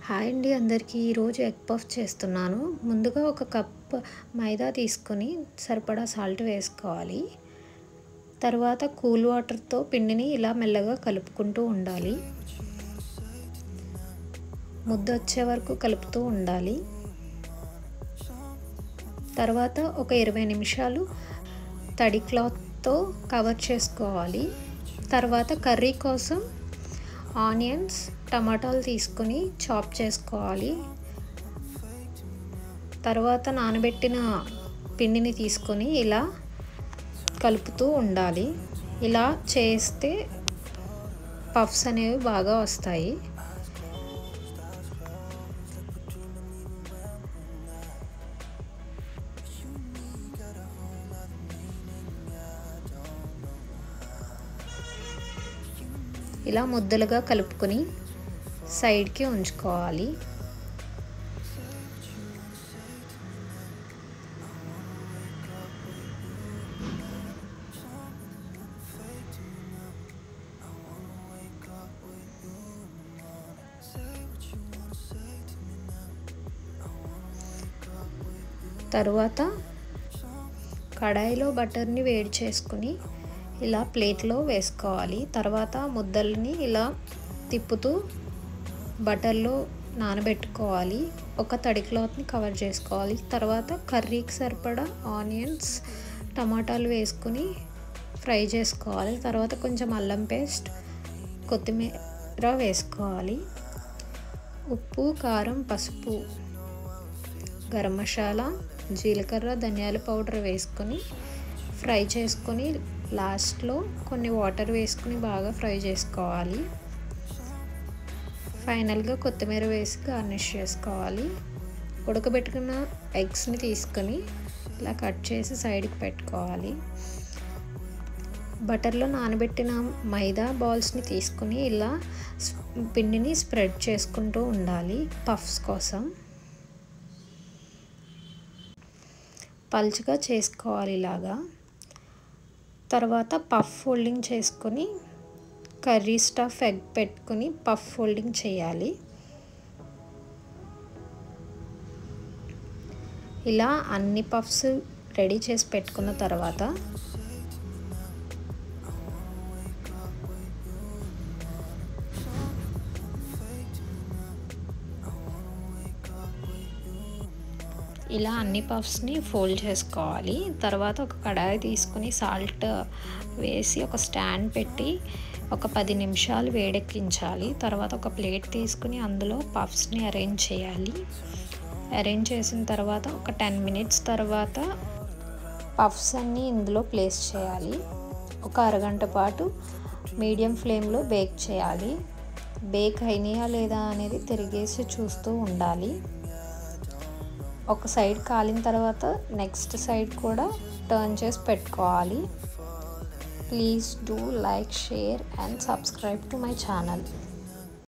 Hi అండి అందరికీ ఈరోజు ఎగ్ పఫ్ చేస్తున్నాను. ముందుగా ఒక కప్ మైదా తీసుకొని సరిపడా సాల్ట్ వేసుకోవాలి. తర్వాత కూల్ వాటర్తో పిండిని ఇలా మెల్లగా కలుపుకుంటూ ఉండాలి. ముద్ద వచ్చే వరకు కలుపుతూ ఉండాలి. తర్వాత ఒక 20 నిమిషాలు తడి క్లాత్తో కవర్ చేసుకోవాలి. తర్వాత కర్రీ కోసం ఆనియన్స్, టమాటాలు తీసుకొని చాప్ చేసుకోవాలి. తర్వాత నానబెట్టిన పిండిని తీసుకొని ఇలా కలుపుతూ ఉండాలి. ఇలా చేస్తే పఫ్స్ అనేవి బాగా వస్తాయి. ఇలా ముద్దలుగా కలుపుకొని సైడ్కి ఉంచుకోవాలి. తరువాత కడాయిలో బటర్ని వేడి చేసుకుని ఇలా ప్లేట్లో వేసుకోవాలి. తర్వాత ముద్దల్ని ఇలా తిప్పుతూ బటర్లో నానబెట్టుకోవాలి. ఒక తడి క్లాత్ని కవర్ చేసుకోవాలి. తర్వాత కర్రీకి సరిపడా ఆనియన్స్, టమాటాలు వేసుకుని ఫ్రై చేసుకోవాలి. తర్వాత కొంచెం అల్లం పేస్ట్, కొత్తిమీర వేసుకోవాలి. ఉప్పు, కారం, పసుపు, గరం మసాలా, జీలకర్ర, ధనియాల పౌడర్ వేసుకొని ఫ్రై చేసుకొని లాస్ట్లో కొన్ని వాటర్ వేసుకుని బాగా ఫ్రై చేసుకోవాలి. ఫైనల్గా కొత్తిమీర వేసి గార్నిష్ చేసుకోవాలి. ఉడకబెట్టుకున్న ఎగ్స్ని తీసుకొని ఇలా కట్ చేసి సైడ్కి పెట్టుకోవాలి. బటర్లో నానబెట్టిన మైదా బాల్స్ని తీసుకుని ఇలా పిండిని స్ప్రెడ్ చేసుకుంటూ ఉండాలి. పఫ్స్ కోసం పల్చగా చేసుకోవాలి ఇలాగా. తర్వాత పఫ్ ఫోల్డింగ్ చేసుకొని కర్రీ స్టఫ్ ఎగ్ పెట్టుకుని పఫ్ ఫోల్డింగ్ చేయాలి. ఇలా అన్ని పఫ్స్ రెడీ చేసి పెట్టుకున్న తర్వాత ఇలా అన్ని పఫ్స్ని ఫోల్డ్ చేసుకోవాలి. తర్వాత ఒక కడాయి తీసుకుని సాల్ట్ వేసి ఒక స్టాండ్ పెట్టి ఒక 10 నిమిషాలు వేడెక్కించాలి. తర్వాత ఒక ప్లేట్ తీసుకుని అందులో పఫ్స్ని అరేంజ్ చేయాలి. అరేంజ్ చేసిన తర్వాత ఒక 10 మినిట్స్ తర్వాత పఫ్స్ అన్నీ ఇందులో ప్లేస్ చేయాలి. ఒక అరగంట పాటు మీడియం ఫ్లేమ్లో బేక్ చేయాలి. బేక్ అయినాయా లేదా అనేది తిరిగేసి చూస్తూ ఉండాలి. ఒక సైడ్ కాలిన తర్వాత నెక్స్ట్ సైడ్ కూడా టర్న్ చేసి పెట్టుకోవాలి. Please do like, share and subscribe to my channel.